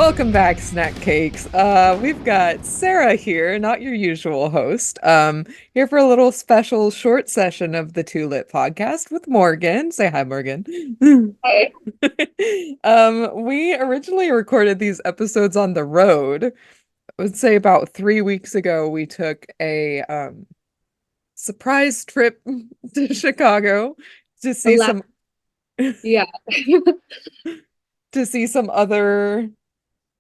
Welcome back, Snack Cakes. We've got Sarah here, not your usual host. Here for a little special short session of the Two Lit podcast with Morgan. Say hi, Morgan. Hey. We originally recorded these episodes on the road. I would say about 3 weeks ago, we took a surprise trip to Chicago to see Ela- some yeah. to see some other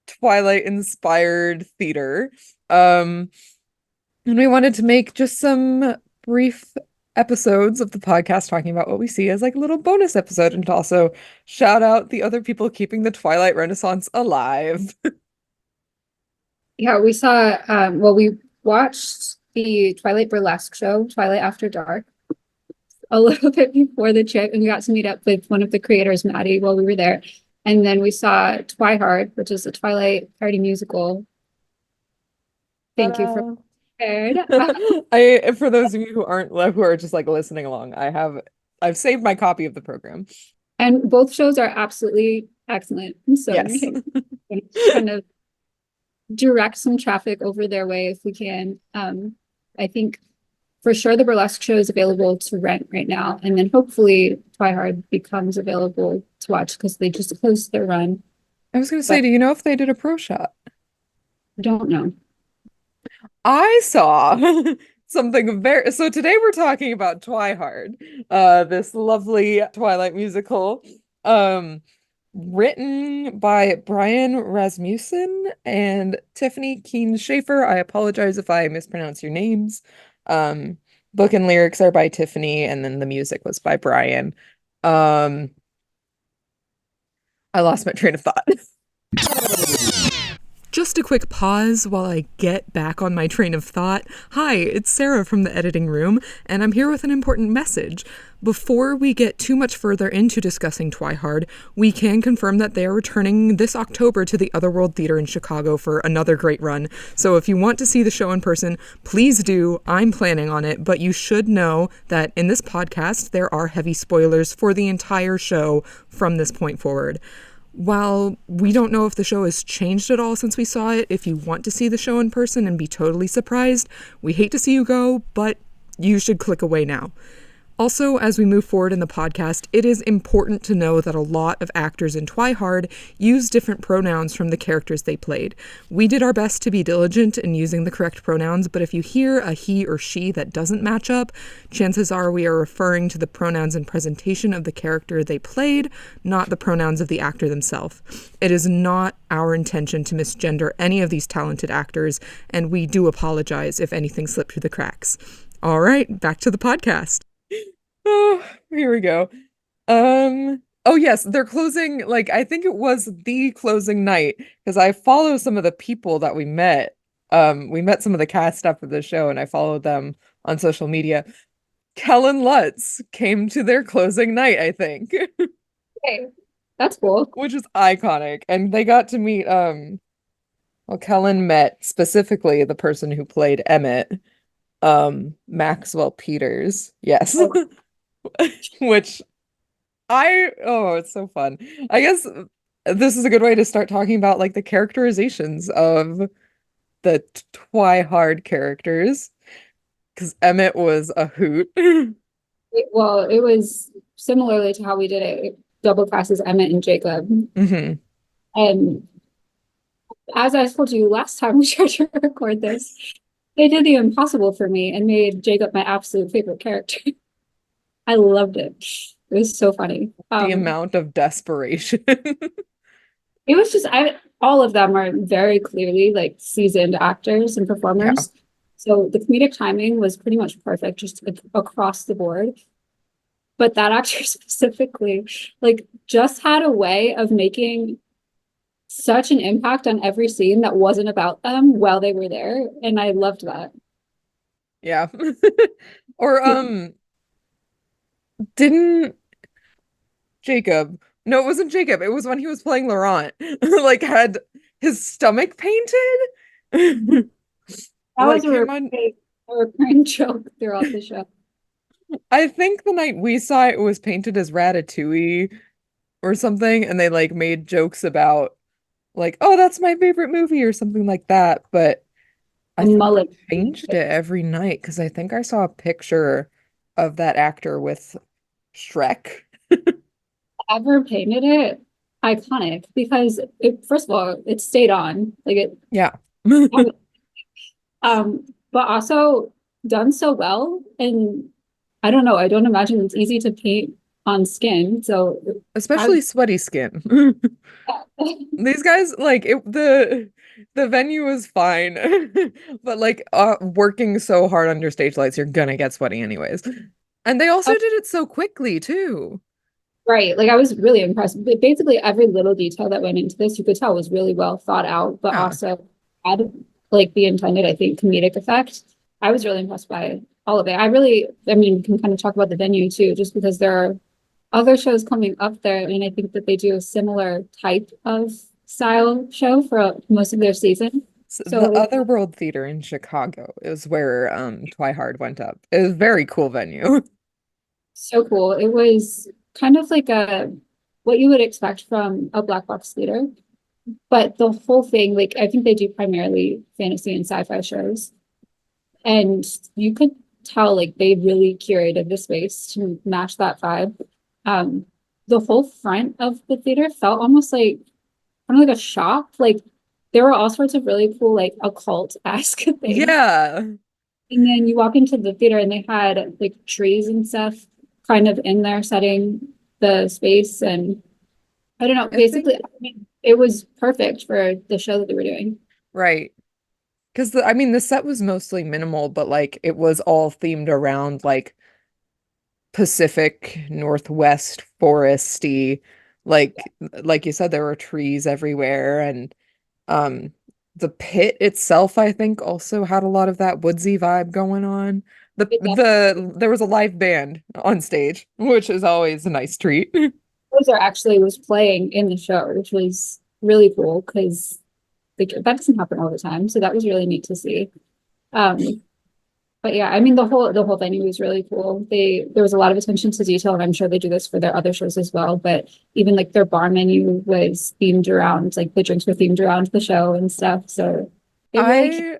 Twilight inspired theater. Um, and we wanted to make just some brief episodes of the podcast talking about what we see as like a little bonus episode and to also shout out the other people keeping the Twilight Renaissance alive. Yeah, we saw we watched the Twilight burlesque show, Twilight After Dark, a little bit before the trip, and we got to meet up with one of the creators, Maddie, while we were there. And then we saw Twihard, which is a Twilight parody musical. Thank you for Ta-da. prepared. For those of you who are just like listening along, I've saved my copy of the program. And both shows are absolutely excellent. So Yes. we kind of direct some traffic over their way if we can. I think for sure the burlesque show is available to rent right now, and then hopefully Twihard becomes available to watch because they just closed their run. I was gonna say, But do you know if they did a pro shot? I don't know. I saw something very so today we're talking about Twihard, this lovely Twilight musical, um, written by Brian Rasmussen and Tiffany Keen Schaefer. I apologize if I mispronounce your names. Um, Book and lyrics are by Tiffany, and then the music was by Brian. Um, I lost my train of thought. Just a quick pause while I get back on my train of thought. Hi, it's Sarah from the editing room, and I'm here with an important message. Before we get too much further into discussing Twihard, we can confirm that they are returning this October to the Otherworld Theater in Chicago for another great run. So if you want to see the show in person, please do. I'm planning on it, but you should know that in this podcast, there are heavy spoilers for the entire show from this point forward. While we don't know if the show has changed at all since we saw it, if you want to see the show in person and be totally surprised, we hate to see you go, but you should click away now. Also, as we move forward in the podcast, it is important to know that a lot of actors in Twihard use different pronouns from the characters they played. We did our best to be diligent in using the correct pronouns, but if you hear a he or she that doesn't match up, chances are we are referring to the pronouns and presentation of the character they played, not the pronouns of the actor themselves. It is not our intention to misgender any of these talented actors, and we do apologize if anything slipped through the cracks. All right, back to the podcast. Oh, here we go. Oh yes, they're closing, like I think it was the closing night because I follow some of the people that we met. We met some of the cast after the show and I followed them on social media. Kellen Lutz came to their closing night, I think, Okay, that's cool. which is iconic. And they got to meet well, Kellen met specifically the person who played Emmett, Maxwell Peters. Yes. Oh, Which it's so fun. I guess this is a good way to start talking about like the characterizations of the Twihard characters because Emmett was a hoot. well, it was similarly to how we did it. It double classes Emmett and Jacob. Hmm. And as I told you last time we tried to record this, they did the impossible for me and made Jacob my absolute favorite character. I loved it. It was so funny. The amount of desperation. It was just all of them are very clearly like seasoned actors and Yeah. performers. So the comedic timing was pretty much perfect just across the board. But that actor specifically, like, just had a way of making such an impact on every scene that wasn't about them while they were there. And I loved that. Yeah. Or didn't Jacob, no, it wasn't Jacob. It was when he was playing Laurent, like had his stomach painted. That Like was came on. a recurring joke throughout the show. I think the night we saw it, it was painted as Ratatouille or something, and they like made jokes about like, oh, that's my favorite movie or something like that. But I A think they mullet. changed it every night because I think I saw a picture of that actor with Shrek. Ever painted it iconic because it, first of all, it stayed on. Like it Yeah. but also done so well. And I don't know, I don't imagine it's easy to paint on skin. So I Especially sweaty skin. These guys like the venue was fine. But like working so hard under stage lights, you're gonna get sweaty anyways. And they also oh, did it so quickly too. right. Like I was really impressed. But basically every little detail that went into this, you could tell was really well thought out, but Yeah. also had like the intended, I think, comedic effect. I was really impressed by all of it. I mean, we can kind of talk about the venue too, just because there are other shows coming up there, and I think that they do a similar type of style show for most of their season. So the So Otherworld Theater in Chicago is where Twihard went up. It was a very cool venue. so cool. It was kind of like a what you would expect from a black box theater, but the whole thing, like I think they do primarily fantasy and sci-fi shows, and you could tell like they really curated the space to match that vibe. Um, the whole front of the theater felt almost like kind of like a shop. Like there were all sorts of really cool, like occult-esque things. Yeah. And then you walk into the theater and they had like trees and stuff kind of in there setting the space. And I don't know, I think basically, I mean, it was perfect for the show that they were doing. right. Because I mean the set was mostly minimal, but like it was all themed around like Pacific Northwest foresty. Like you said, there were trees everywhere and um the pit itself, I think, also had a lot of that woodsy vibe going on. It There was a live band on stage, which is always a nice treat. Composer actually was playing in the show, which was really cool because like, that doesn't happen all the time. So that was really neat to see. Um, but yeah, I mean the whole venue was really cool. There was a lot of attention to detail, and I'm sure they do this for their other shows as well. But even like their bar menu was themed around like the drinks were themed around the show and stuff. So it really I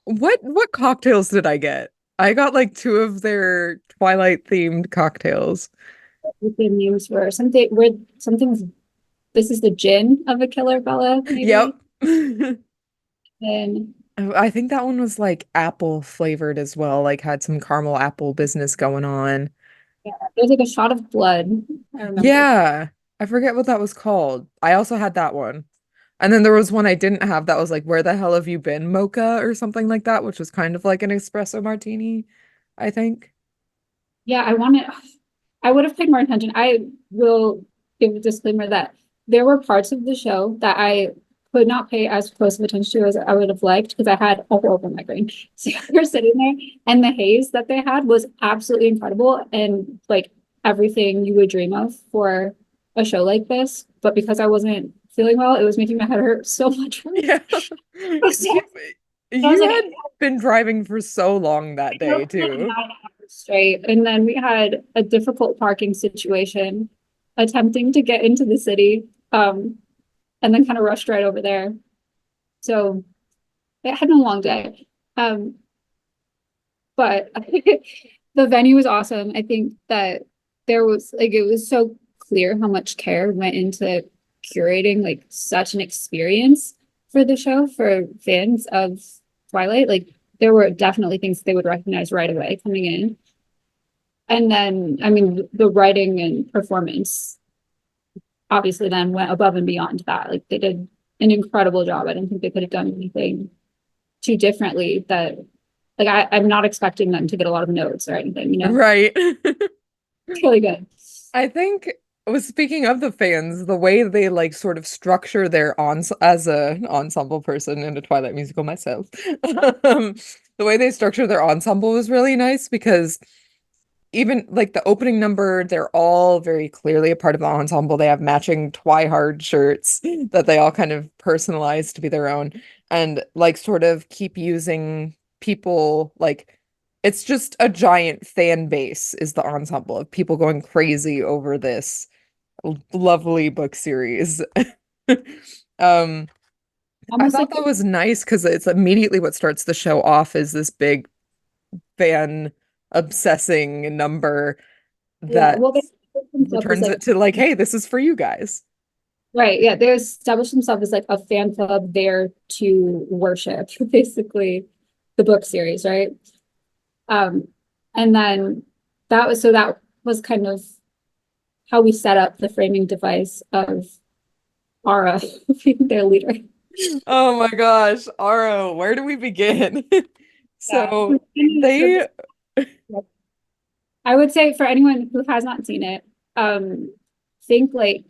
what cocktails did I get? I got like two of their Twilight themed cocktails. the news where something's this is the gin of a killer Bella, Yep. maybe. And I think that one was like apple flavored as well, like had some caramel apple business going on. yeah, there's like a shot of blood, I remember. Yeah, I forget what that was called. I also had that one. And then there was one I didn't have that was like, Where the hell have you been, mocha or something like that, which was kind of like an espresso martini, I think. Yeah, I would have paid more attention. I will give a disclaimer that there were parts of the show that I could not pay as close of attention to as I would have liked because I had a horrible migraine. So you're sitting there and the haze that they had was absolutely incredible and like everything you would dream of for a show like this. But because I wasn't feeling well, it was making my head hurt so much worse. Yeah. So I was You like, had been driving for so long that day like too. 9 hours straight. And then we had a difficult parking situation attempting to get into the city, and then kind of rushed right over there. So it had been a long day. But the venue was awesome. I think that there was like it was so clear how much care went into curating like such an experience for the show for fans of Twilight. Like there were definitely things they would recognize right away coming in. And then, I mean, the writing and performance obviously then went above and beyond that. Like they did an incredible job. I don't think they could have done anything too differently that like I'm not expecting them to get a lot of notes or anything, you know? Right. It's really good. I think was speaking of the fans, the way they like sort of structure their ons as a ensemble person in a Twilight musical myself, the way they structure their ensemble was really nice because even like the opening number, they're all very clearly a part of the ensemble. They have matching Twihard shirts that they all kind of personalize to be their own and like sort of keep using people like it's just a giant fan base is the ensemble of people going crazy over this lovely book series. Um, I almost thought like that was nice because it's immediately what starts the show off is this big fan obsessing number yeah, that well they established themselves as returns like it to like, hey, this is for you guys. right, yeah, they established themselves as like a fan club there to worship basically the book series, right? Um, and then that was kind of how we set up the framing device of Ara being their leader. Oh my gosh, Aro, where do we begin? Yeah. So they, I would say for anyone who has not seen it, think like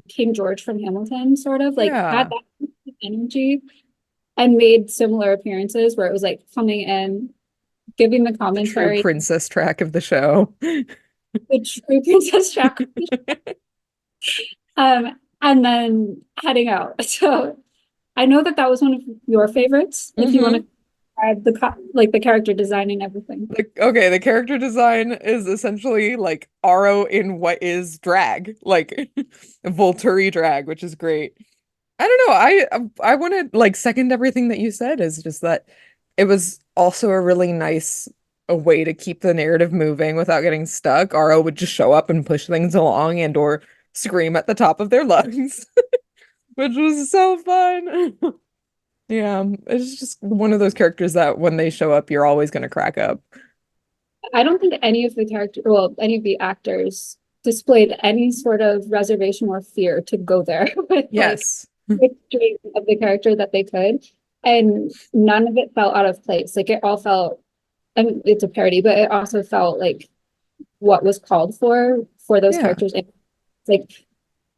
King George from Hamilton, sort of like had yeah, that energy and made similar appearances where it was like coming in, giving the the true commentary, princess track of the show. the true Princess Jack, and then heading out. So I know that that was one of your favorites. If you want to hmm describe like the character design and everything. Okay, the character design is essentially like Aro in what is drag, like Volturi drag, which is great. I don't know. I want to like second everything that you said is just that it was also a really nice a way to keep the narrative moving without getting stuck. Aro would just show up and push things along and or scream at the top of their lungs, which was so fun. Yeah, it's just one of those characters that when they show up, you're always gonna crack up. I don't think any of the any of the actors displayed any sort of reservation or fear to go there with like Yes. the dream of the character that they could. And none of it felt out of place. Like it all felt, I mean, it's a parody, but it also felt like what was called for those Yeah. characters. It's like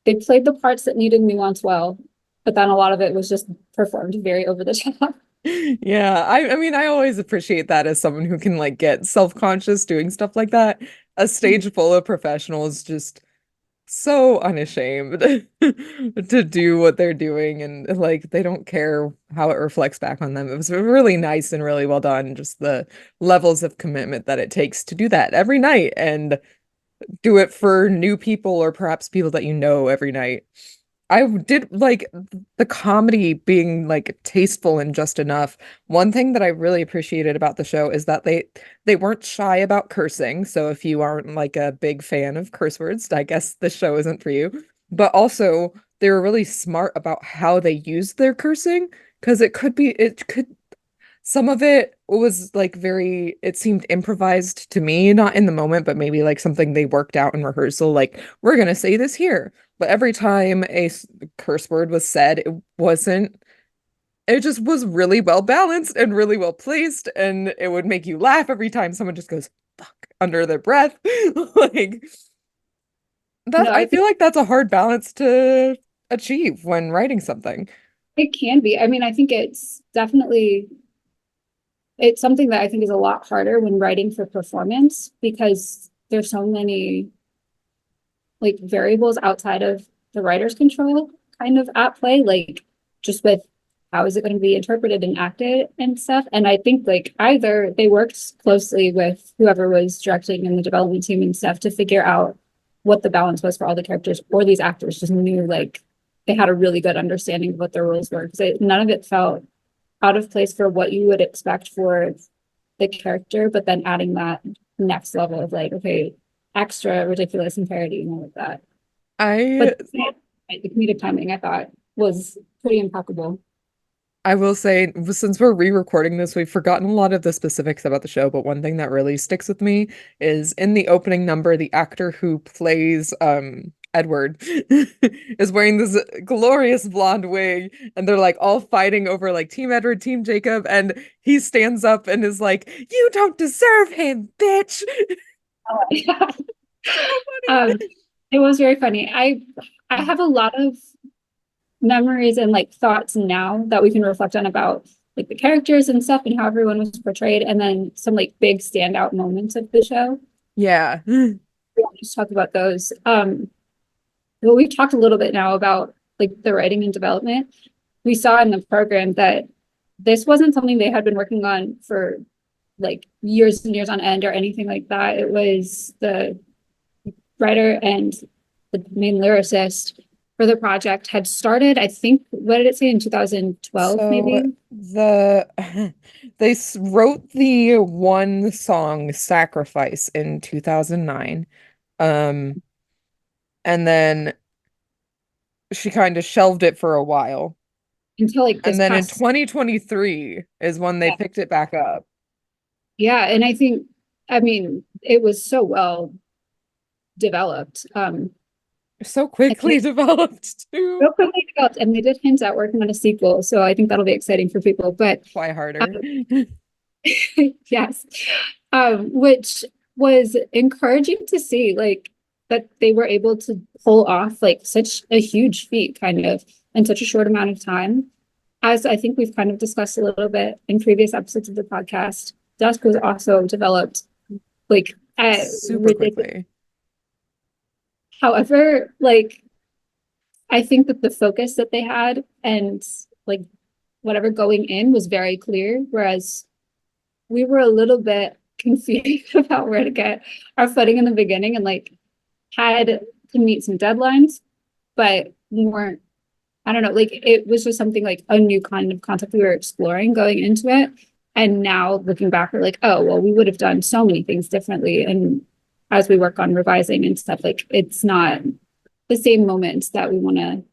they played the parts that needed nuance well, but then a lot of it was just performed very over the top. Yeah, I mean I always appreciate that as someone who can like get self-conscious doing stuff like that. A stage full of professionals just so unashamed to do what they're doing and like they don't care how it reflects back on them. It was really nice and really well done, just the levels of commitment that it takes to do that every night and do it for new people or perhaps people that you know every night. I did like the comedy being like tasteful and just enough. One thing that I really appreciated about the show is that they weren't shy about cursing. So if you aren't like a big fan of curse words, I guess the show isn't for you. But also they were really smart about how they used their cursing because it could some of it was like very, it seemed improvised to me, not in the moment, but maybe like something they worked out in rehearsal, like, we're gonna say this here. But every time curse word was said, it just was really well balanced and really well placed, and it would make you laugh every time someone just goes, fuck, under their breath. Like, No, I I feel think like that's a hard balance to achieve when writing something. it can be. I mean, I think it's definitely it's something that I think is a lot harder when writing for performance because there's so many like variables outside of the writer's control kind of at play, like just with how is it going to be interpreted and acted and stuff. And I think like either they worked closely with whoever was directing and the development team and stuff to figure out what the balance was for all the characters, or these actors just knew like they had a really good understanding of what their roles were because none of it felt out of place for what you would expect for the character, but then adding that next level of like, okay, extra ridiculous and parody and all of that. I But the comedic timing I thought was pretty impeccable. I will say, since we're re-recording this, we've forgotten a lot of the specifics about the show, but one thing that really sticks with me is in the opening number, the actor who plays Edward is wearing this glorious blonde wig, and they're like all fighting over like Team Edward, Team Jacob, and he stands up and is like, "You don't deserve him, bitch." Oh, yeah. So Um, funny. it was very funny. I have a lot of memories and like thoughts now that we can reflect on about like the characters and stuff and how everyone was portrayed, and then some like big standout moments of the show. Yeah. We want to just talk about those. Well, we've talked a little bit now about like the writing and development. We saw in the program that this wasn't something they had been working on for like years and years on end or anything like that. It was the writer and the main lyricist for the project had started, I think, what did it say, in 2012 So maybe? wrote the one song Sacrifice in 2009. Um, and then she kind of shelved it for a while. Until like And this then in past. 2023 is when they Yeah, picked it back up. yeah, and I think, I mean, it was so well developed. So And quickly developed too. real quickly developed, and they did hint at working on a sequel, so I think that'll be exciting for people. But Try um, harder. yes, which was encouraging to see, like that they were able to pull off like such a huge feat, kind of in such a short amount of time. As I think we've kind of discussed a little bit in previous episodes of the podcast, Dusk was also developed like at Super ridiculous. quickly. However, like I think that the focus that they had and like whatever going in was very clear, whereas we were a little bit confused about where to get our footing in the beginning and like had to meet some deadlines, but we weren't, I don't know, like it was just something like a new kind of concept we were exploring going into it. And now looking back, we're like, oh, well, we would have done so many things differently. And as we work on revising and stuff, like it's not the same moments that we want to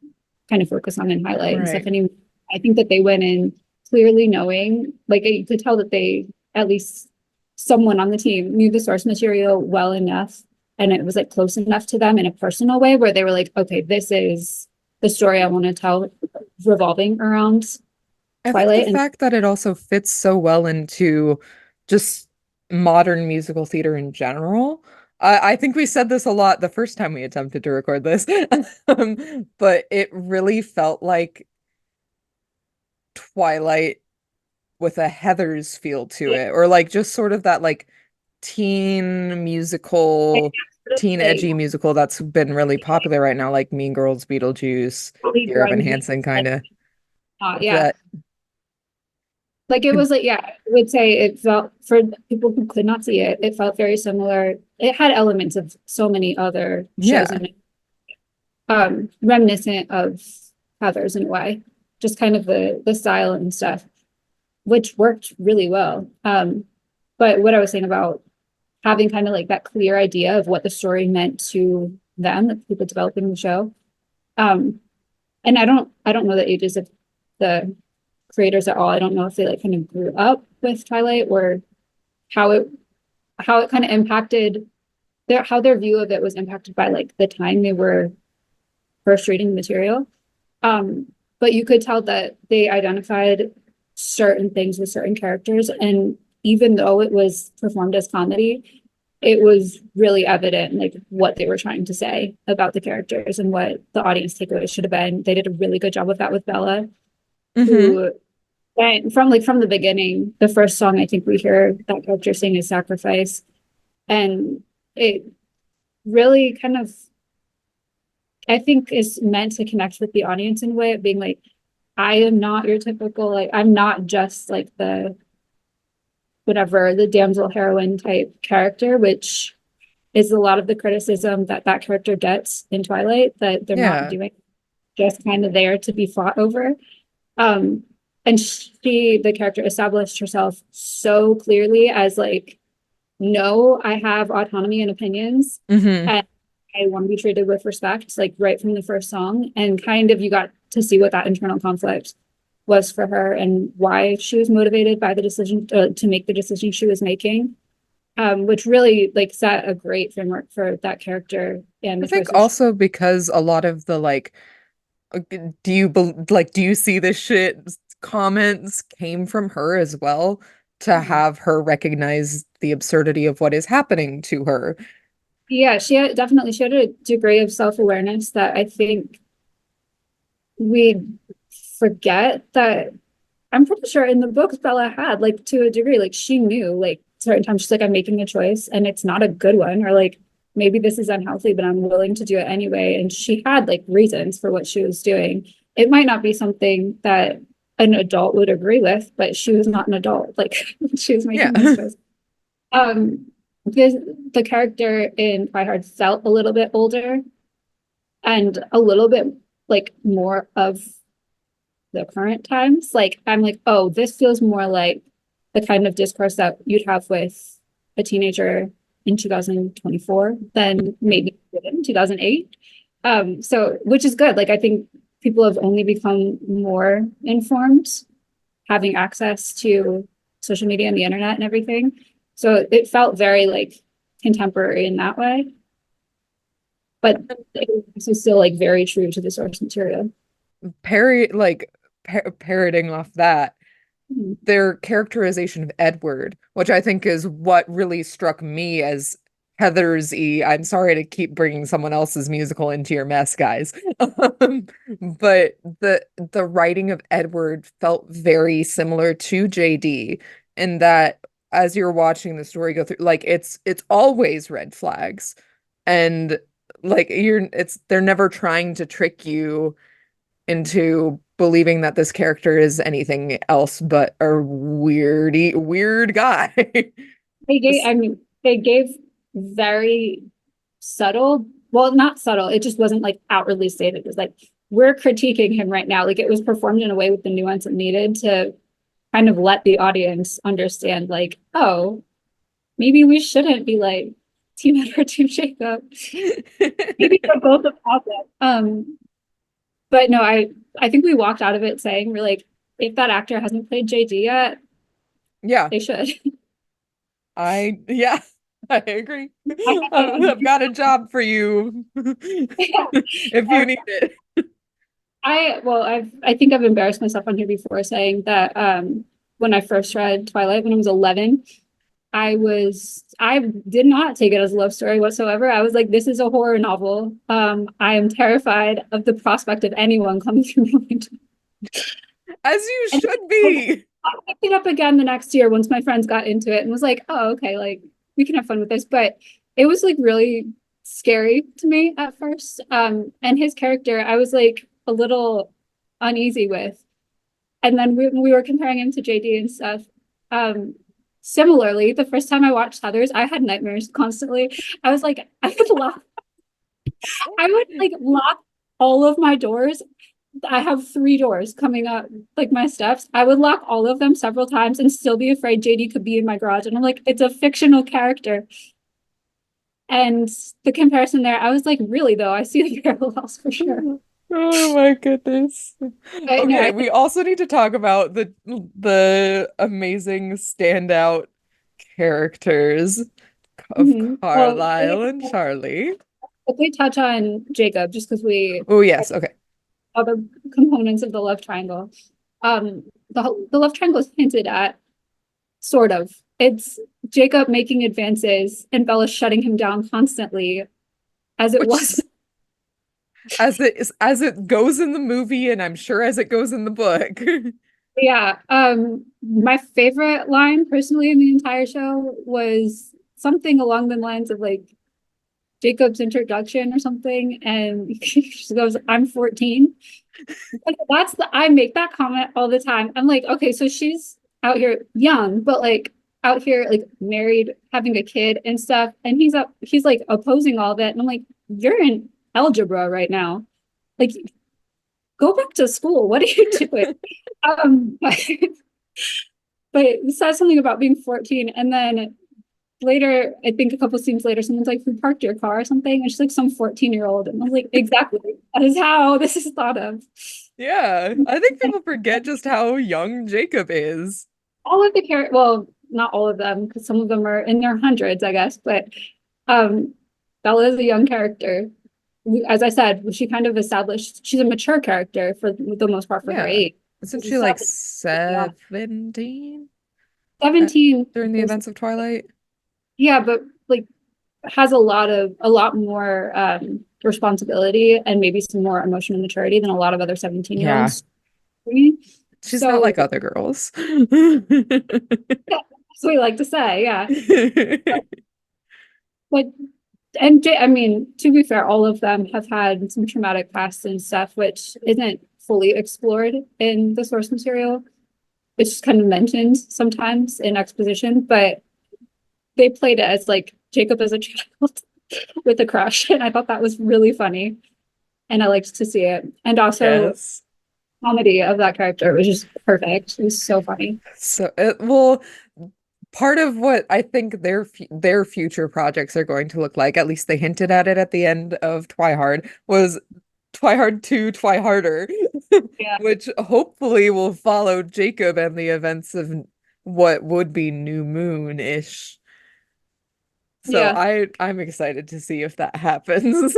kind of focus on and highlight and stuff. Right. And I think that they went in clearly knowing, like you could tell that they, at least someone on the team, knew the source material well enough, and it was like close enough to them in a personal way where they were like, okay, this is the story I want to tell revolving around I think the Twilight. And fact that it also fits so well into just modern musical theater in general. I think we said this a lot the first time we attempted to record this, but it really felt like Twilight with a Heathers feel to it, or like just sort of that like teen musical, teen edgy musical that's been really popular right now, like Mean Girls, Beetlejuice, really Dear Evan grungy, Hansen, like kind of yeah, that. like it was like, yeah, I would say it felt, for people who could not see it, it felt very similar. It had elements of so many other shows Yeah, in it, reminiscent of Heathers in a way, just kind of the style and stuff, which worked really well. But what I was saying about having kind of like that clear idea of what the story meant to them, the people developing the show. And I don't know the ages of the creators at all. I don't know if they like kind of grew up with Twilight or how it how it kind of impacted their view of it was impacted by like the time they were first reading the material. But you could tell that they identified certain things with certain characters, and even though it was performed as comedy, it was really evident like what they were trying to say about the characters and what the audience takeaway should have been. They did a really good job with that with Bella, hmm who and from the beginning, the first song I think we hear that character sing is Sacrifice. And it really kind of, I think, is meant to connect with the audience in a way of being like, I am not your typical, like, I'm not just like the whatever, the damsel heroine type character, which is a lot of the criticism that that character gets in Twilight, that they're not Yeah. doing, just kind of there to be fought over. Um, and she, the character, established herself so clearly as like, no, I have autonomy and opinions, hmm and I want to be treated with respect, like right from the first song. And kind of you got to see what that internal conflict was for her and why she was motivated by the decision to make the decision she was making, which really like set a great framework for that character and I the think choices. also because a lot of the like, do you see this shit comments came from her as well, to have her recognize the absurdity of what is happening to her. Yeah, she had a degree of self-awareness that I think we forget that. I'm pretty sure in the books Bella had, like, to a degree, like she knew like certain times she's like, I'm making a choice and it's not a good one, or like maybe this is unhealthy, but I'm willing to do it anyway. And she had like reasons for what she was doing. It might not be something that an adult would agree with, but she was not an adult, like she was Yeah. making these choices. Um, the character in Twihard felt a little bit older and a little bit like more of the current times. Like I'm like, oh, this feels more like the kind of discourse that you'd have with a teenager in 2024 than maybe in 2008. So which is good. Like I think people have only become more informed having access to social media and the internet and everything. So it felt very like contemporary in that way. But this is still like very true to the source material. Parroting off that, their characterization of Edward, which I think is what really struck me as Heathersy. I'm sorry to keep bringing someone else's musical into your mess, guys. But the writing of Edward felt very similar to JD in that as you're watching the story go through, like it's always red flags. And like they're never trying to trick you into believing that this character is anything else but a weird guy. They gave very subtle, well, not subtle, it just wasn't like outwardly stated. It was like, we're critiquing him right now. Like it was performed in a way with the nuance it needed to kind of let the audience understand, like, oh, maybe we shouldn't be like Team Edward, Team Jacob. Maybe they're both a problem. But no, I think we walked out of it saying we're like, if that actor hasn't played JD yet, yeah, they should. I agree. I've got a job for you if you need it. I think I've embarrassed myself on here before saying that when I first read Twilight when I was 11, I did not take it as a love story whatsoever. I was like, this is a horror novel. I am terrified of the prospect of anyone coming through my window. As you should be. I picked it up again the next year once my friends got into it and was like, oh, okay, like we can have fun with this. But it was like really scary to me at first. And his character, I was like a little uneasy with. And then we were comparing him to JD and stuff. Similarly, the first time I watched Heathers, I had nightmares constantly. I was like, I would like lock all of my doors. I have 3 doors coming up, like my steps. I would lock all of them several times and still be afraid JD could be in my garage. And I'm like, it's a fictional character. And the comparison there, I was like, really though, I see the parallels for sure. Oh my goodness. Okay, we also need to talk about the amazing standout characters of Carlisle and Charlie. If we touch on Jacob, just because Oh yes, okay. Other components of the love triangle. The love triangle is hinted at, sort of. It's Jacob making advances and Bella shutting him down constantly, as it goes in the movie, and I'm sure as it goes in the book. Yeah. My favorite line personally in the entire show was something along the lines of like Jacob's introduction or something, and she goes, "I'm 14." I make that comment all the time. I'm like, okay, so she's out here young, but like out here like married, having a kid and stuff, and he's like opposing all that, and I'm like, you're in algebra right now, like go back to school. What are you doing? But it says something about being 14, and then later, I think a couple scenes later, someone's like, "Who parked your car?" or something, and she's like, "Some 14-year-old," and I was like, exactly, that is how this is thought of. Yeah, I think people forget just how young Jacob is. All of the characters, well, not all of them, because some of them are in their hundreds, I guess, but Bella is a young character. As I said, she kind of established she's a mature character for the most part for her age. Isn't she like 17? 17 during the events of Twilight? Yeah, but like has a lot more responsibility and maybe some more emotional maturity than a lot of other 17-year-olds. Yeah. She's not like other girls. That's what we like to say, yeah. But I mean, to be fair, all of them have had some traumatic past and stuff, which isn't fully explored in the source material. It's just kind of mentioned sometimes in exposition, but they played it as like Jacob as a child with a crush, and I thought that was really funny. and I liked to see it. And also Yes. comedy of that character was just perfect. It was so funny. So it well, part of what I think their future projects are going to look like, at least they hinted at it at the end of Twihard, was Twihard 2 Twiharder, Yeah. which hopefully will follow Jacob and the events of what would be New Moon-ish. So Yeah. I'm excited to see if that happens.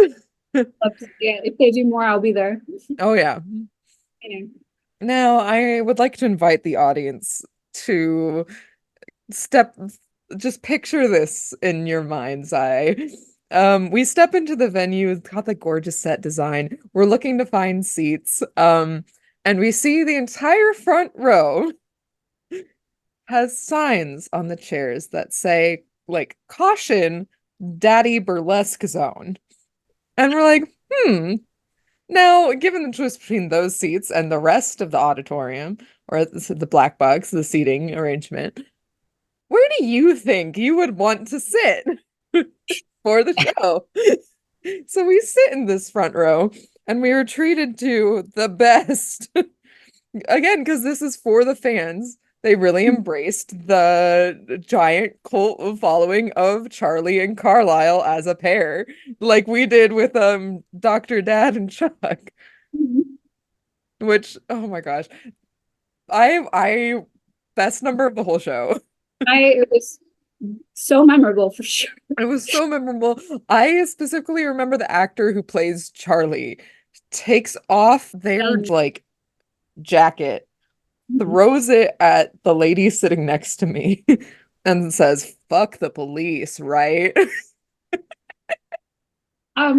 Love to see it. If they do more, I'll be there. Oh yeah. You know. Now I would like to invite the audience to step just picture this in your mind's eye. We step into the venue, it's got the gorgeous set design. We're looking to find seats. And we see the entire front row has signs on the chairs that say, like, caution, Daddy Burlesque Zone. And we're like, Now, given the choice between those seats and the rest of the auditorium, or the black box, the seating arrangement, where do you think you would want to sit for the show? So we sit in this front row and we are treated to the best. Again, because this is for the fans. They really embraced the giant cult following of Charlie and Carlisle as a pair, like we did with Dr. Dad and Chuck. Which, oh my gosh. I best number of the whole show. It was so memorable for sure. It was so memorable. I specifically remember the actor who plays Charlie takes off their like jacket, throws it at the lady sitting next to me, and says, "Fuck the police," right? I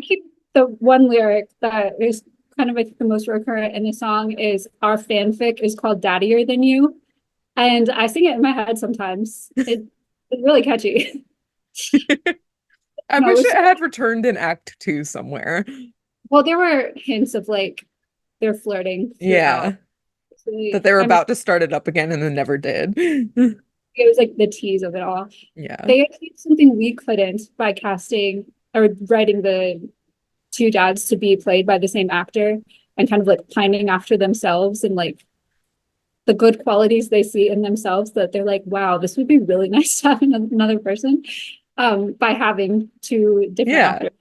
keep the one lyric that is kind of like the most recurrent in the song is our fanfic is called Daddier Than You. And I sing it in my head sometimes. It's really catchy. I wish it had returned in Act 2 somewhere. Well, there were hints of like they're flirting Yeah. Really, that they were about to start it up again and then never did. It was like the tease of it all. Yeah. They achieved something we couldn't by casting or writing the two dads to be played by the same actor and kind of like pining after themselves and like the good qualities they see in themselves that they're like, wow, this would be really nice to have another person by having two different actors,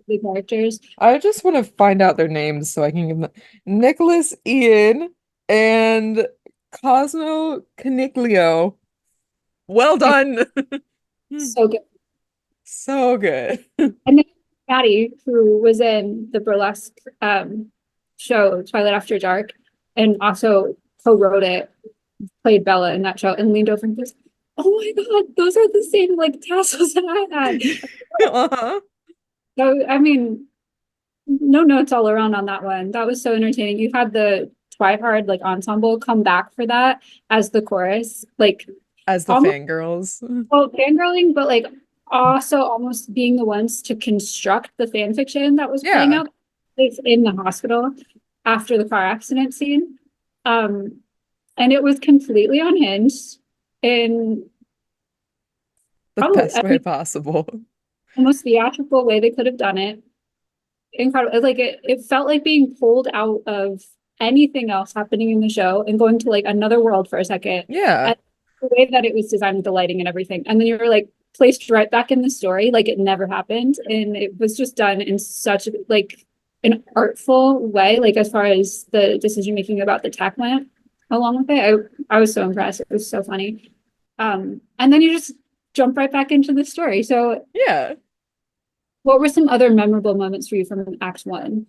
the characters. I just want to find out their names so I can give them Nicholàs Ian and Cosmo Caniglio. Well done. So good. So good. And then Maddie, who was in the burlesque show Twilight After Dark and also co-wrote it, played Bella in that show, and leaned over and goes, "Oh my God, those are the same like tassels that I had." So I mean, no notes all around on that one. That was so entertaining. You had the Twihard like ensemble come back for that as the chorus, like as the fangirls. Well, fangirling, but like also almost being the ones to construct the fan fiction that was playing out in the hospital after the car accident scene. And it was completely unhinged in the best way possible. The most theatrical way they could have done it. Incredible. Like it felt like being pulled out of anything else happening in the show and going to like another world for a second. Yeah. And the way that it was designed with the lighting and everything. And then you were like placed right back in the story like it never happened. And it was just done in such like an artful way, like as far as the decision making about the tech went along with it. I was so impressed. It was so funny. And then you just jump right back into the story. So yeah. What were some other memorable moments for you from Act 1?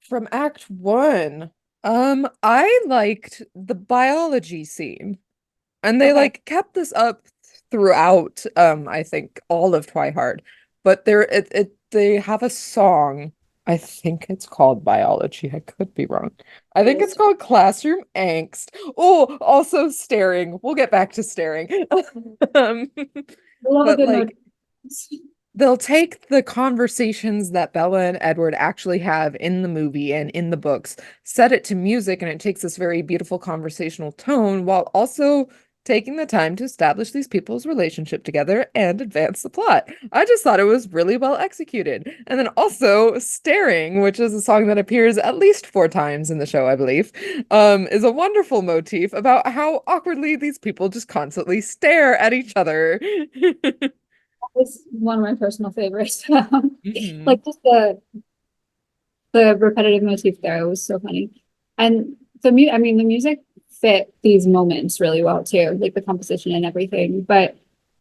From Act 1, I liked the biology scene. And they like kept this up throughout I think all of Twihard. But they have a song. I think it's called Biology. I could be wrong. I think it's called Classroom Angst. Oh, also Staring. We'll get back to Staring. But like they'll take the conversations that Bella and Edward actually have in the movie and in the books, set it to music, and it takes this very beautiful conversational tone while also taking the time to establish these people's relationship together and advance the plot. I just thought it was really well executed. And then also Staring, which is a song that appears at least 4 times in the show, I believe, is a wonderful motif about how awkwardly these people just constantly stare at each other. It's one of my personal favorites. Mhm. Like just the repetitive motif there was so funny. And I mean the music fit these moments really well too, like the composition and everything. But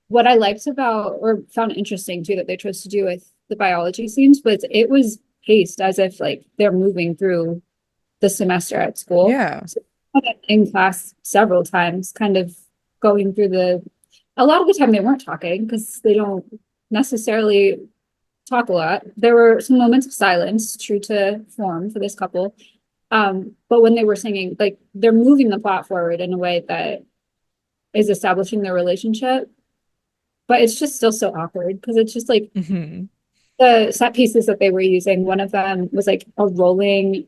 what I liked about or found interesting too that they chose to do with the biology scenes was it was paced as if like they're moving through the semester at school. Yeah. So in class several times, kind of going through a lot of the time they weren't talking because they don't necessarily talk a lot. There were some moments of silence, true to form for this couple. But when they were singing, like they're moving the plot forward in a way that is establishing their relationship, but it's just still so awkward because it's just like Mhm. the set pieces that they were using. One of them was like a rolling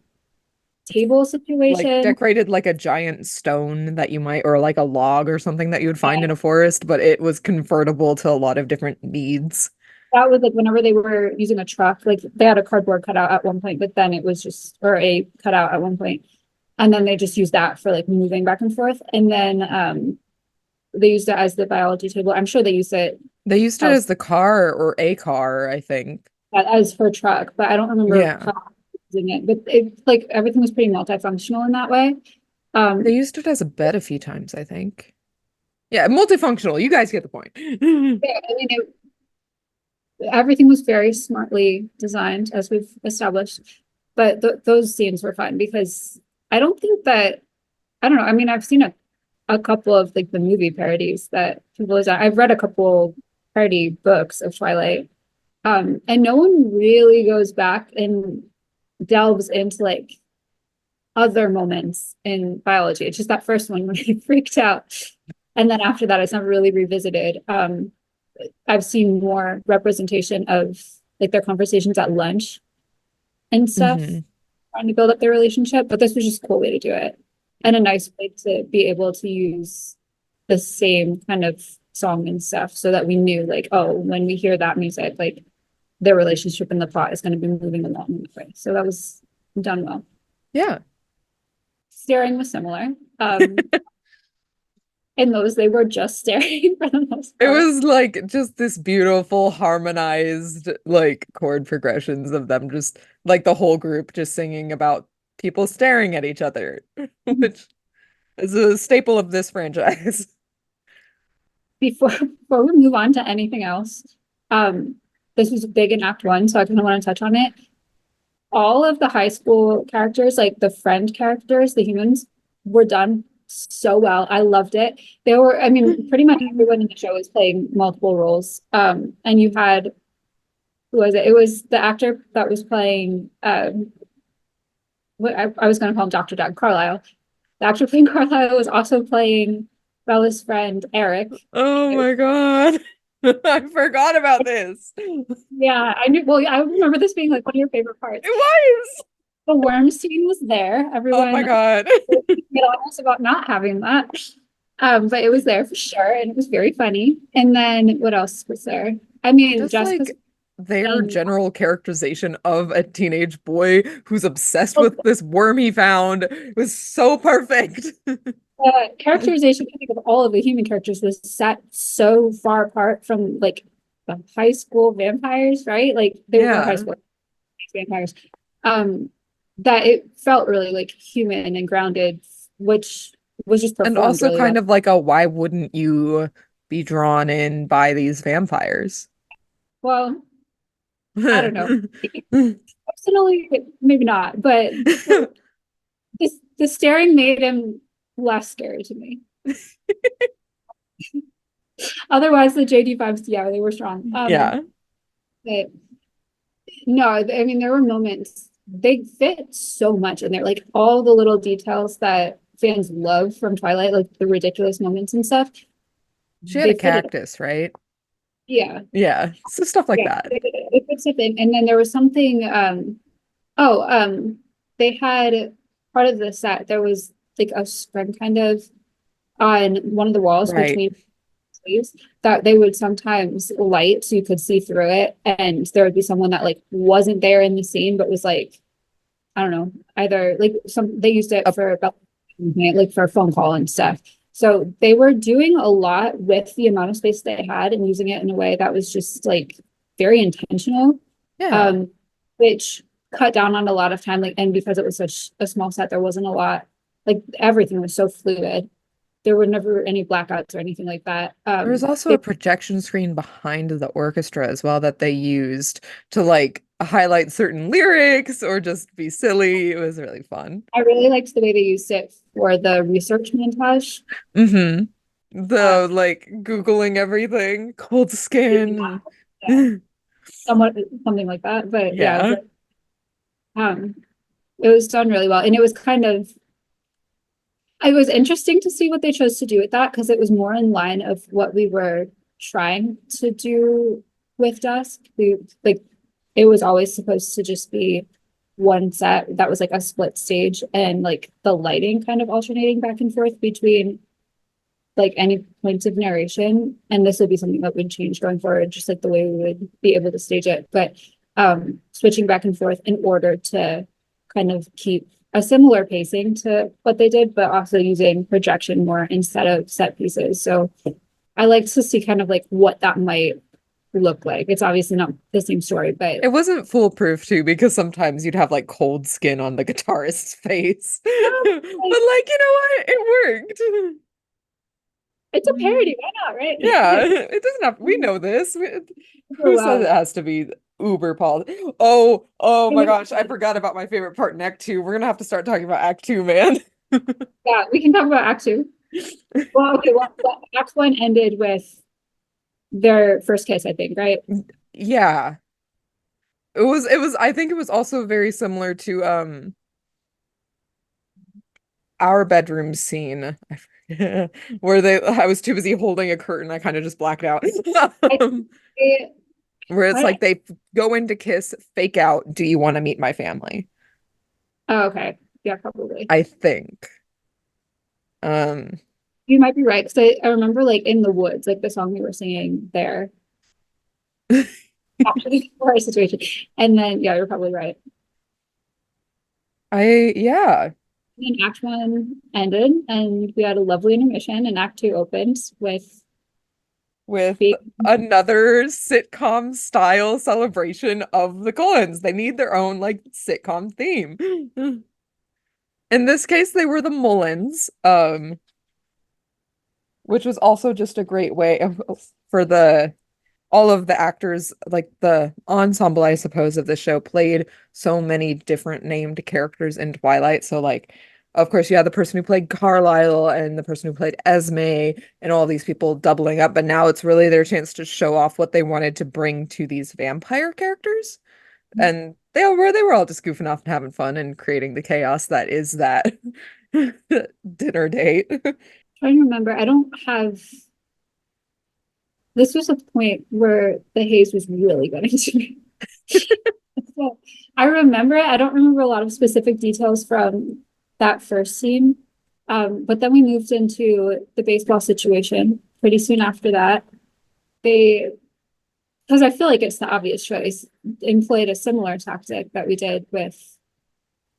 table Like situation. decorated like a giant stone that you might, or like a log or something that you would find Yeah, in a forest, but it was convertible to a lot of different needs. that was like whenever they were using a truck, like they had a cardboard cutout at one point, but then it was just or a cutout at one point, and then they just used that for like moving back and forth, and then they used it as the biology table. I'm sure they used it They used it else as the car or a car, I think. as her truck, but I don't remember Yeah. how using it. But it like everything was pretty multifunctional in that way. They Um, used it as a bed a few times, I think. Yeah, multifunctional. You guys get the point. yeah, I mean, everything was very smartly designed, as we've established. But those scenes were fun because I don't think that I don't know. I mean, I've seen a couple of like the movie parodies that people have done. I've read a couple parody books of Twilight, and no one really goes back and delves into like other moments in biology. It's just that first one when I freaked out. And then after that, it's never really revisited. I've seen more representation of like their conversations at lunch and stuff, Hmm. trying to build up their relationship. But this was just a cool way to do it and a nice way to be able to use the same kind of song and stuff so that we knew like, oh, when we hear that music, like their relationship and the plot is going to be moving along in that way. So that was done well. Yeah. Staring was similar. In those, they were just staring for the most It part. was like just this beautiful harmonized like chord progressions of them just like the whole group just singing about people staring at each other, which is a staple of this franchise. Before we move on to anything else, um, this was big in Act One, so I kind of want to touch on it. All of the high school characters, like the friend characters, the humans, were done so well. I loved it. They were, I mean, pretty much everyone in the show was playing multiple roles. And you had who was it? It was the actor that was playing what I was going to call him Dr. Doug Carlisle. The actor playing Carlisle was also playing Bella's friend Eric. Oh my God. I forgot about this. Yeah, I knew. Well, I remember this being like one of your favorite parts. It was. The worm scene was there. Oh my Everyone God. get honest about not having that. But it was there for sure, and it was very funny. And then what else was there? I mean, Just Jessica's like their and general characterization of a teenage boy who's obsessed with this worm he found was so perfect. characterization, I think, of all of the human characters was set so far apart from like the high school vampires, right? Like they were high Yeah. school vampires. Um, that it felt really like human and grounded, which was just And performed also really well. kind of like a why wouldn't you be drawn in by these vampires? Well, I don't know. Personally, maybe not, but the staring made him less scary to me. Otherwise, the JD vibes, yeah, they were strong. Yeah. But no, I mean, there were moments they fit so much in there, like all the little details that fans love from Twilight, like the ridiculous moments and stuff. She had They a fit it. cactus, right? Yeah, Yeah. So stuff like yeah, that. it fits it in. And then there was something. Oh, they had part of the set. There was like a some kind of on one of the walls Right. between trees that they would sometimes light so you could see through it, and there would be someone that like wasn't there in the scene but was like, I don't know, either like some they used it Uh, for about like for a phone call and stuff. So they were doing a lot with the amount of space they had and using it in a way that was just like very intentional, yeah. um, which cut down on a lot of time. Like, and because it was such a small set, there wasn't a lot, like everything was so fluid. There were never any blackouts or anything like that. There was also a projection screen behind the orchestra as well that they used to like highlight certain lyrics or just be silly. It was really fun. I really liked the way they used it for the research montage. Mm-hmm. Uh, The like Googling everything, cold skin. yeah, somewhat something like that. But yeah, Yeah. um, it was done really well, and it was kind of it was interesting to see what they chose to do with that because it was more in line of what we were trying to do with Dusk. We like it was always supposed to just be one set that was like a split stage and like the lighting kind of alternating back and forth between like any points of narration. And this would be something that would change going forward, just like the way we would be able to stage it. But switching back and forth in order to kind of keep a similar pacing to what they did, but also using projection more instead of set pieces. So I like to see kind of like what that might look like. It's obviously not the same story, but It wasn't foolproof too, because sometimes you'd have like cold skin on the guitarist's face. But like, like, you know what? It worked. it's a parody. Why not, right? Yeah, it doesn't have, we know this. Oh, Who says it wow. has to be uber polished? Oh my gosh, I forgot about my favorite part in Act Two. We're gonna have to start talking about Act Two, man. Yeah, we can talk about Act Two. Well, okay, well, Act One ended with their first kiss, I think, right? Yeah. I think it was also very similar to our bedroom scene. I forget, where I was too busy holding a curtain, I kind of just blacked out. I, I, Where it's what? like they go in to kiss, fake out, do you want to meet my family? Oh, okay. Yeah, probably. I think. Um, You might be right, because I remember like in the woods, like the song we were singing there, actually for our situation. And then yeah, you're probably right. yeah, And Act One ended and we had a lovely intermission, and Act Two opened with with big another sitcom style celebration of the Cullens. They need their own like sitcom theme. In this case, they were the Mullins, which was also just a great way for the all of the actors, like the ensemble, I suppose, of the show played so many different named characters in Twilight. So like, of course, you had the person who played Carlisle and the person who played Esme and all these people doubling up, but now it's really their chance to show off what they wanted to bring to these vampire characters. And they were all just goofing off and having fun and creating the chaos that is that dinner date. trying to remember. I don't have this was a point where the haze was really getting to me. So I remember it. I don't remember a lot of specific details from that first scene. But then we moved into the baseball situation pretty soon after that. They, because I feel like it's the obvious choice, employed a similar tactic that we did with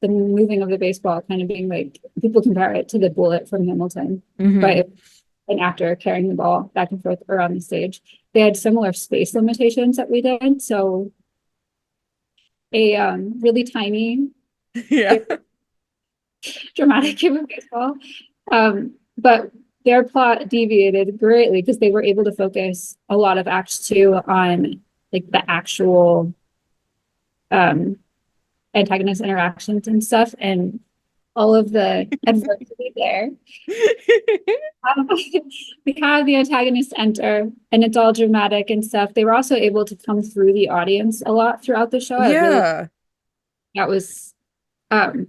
the moving of the baseball, kind of being like people compare it to the bullet from Hamilton, Hmm. but an actor carrying the ball back and forth around the stage. They had similar space limitations that we did. So a really tiny, Yeah. very dramatic game of baseball. But their plot deviated greatly because they were able to focus a lot of Act Two on like the actual um, antagonist interactions and stuff, and all of the adversity there. Um, we have the antagonist enter, and it's all dramatic and stuff. They were also able to come through the audience a lot throughout the show. I really Yeah. that was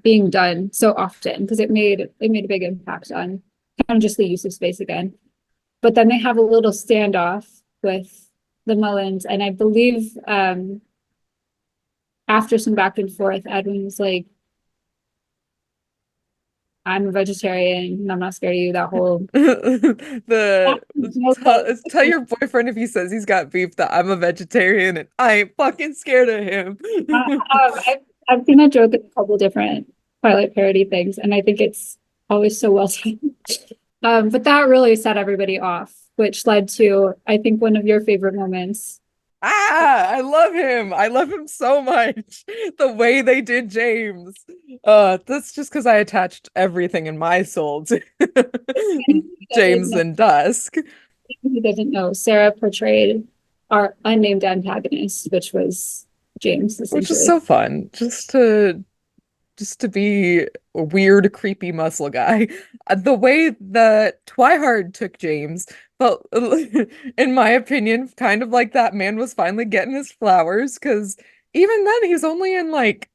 being done so often because it made a big impact on kind of just the use of space again. But then they have a little standoff with the Mullins, and I believe after some back and forth, Edwin was like, I'm a vegetarian and I'm not scared of you, that whole The joke that tell your boyfriend if he says he's got beef that I'm a vegetarian and I ain't fucking scared of him. I've seen that joke in a couple different Twilight parody things, and I think it's always so well done. But that really set everybody off, which led to, I think, one of your favorite moments. Ah, I love him. I love him so much. The way they did James. That's just because I attached everything in my soul to James and Dusk. Who doesn't know, Sarah portrayed our unnamed antagonist, which was James, Which is essentially. so fun. Just to be a weird, creepy muscle guy. The way that Twihard took James felt, in my opinion, kind of like that man was finally getting his flowers, because even then he's only in like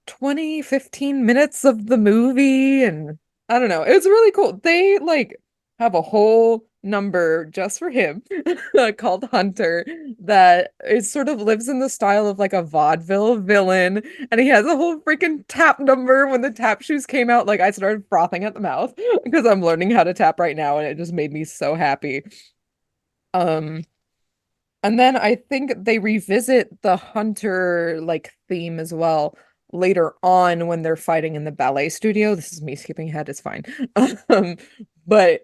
20, 15 minutes of the movie, and I don't know. It was really cool. They like have a whole number just for him called Hunter that is sort of lives in the style of like a vaudeville villain, and he has a whole freaking tap number. When the tap shoes came out, like I started frothing at the mouth because I'm learning how to tap right now, and it just made me so happy. Um and then I think they revisit the Hunter like theme as well later on when they're fighting in the ballet studio. This is me skipping ahead, it's fine. Um, but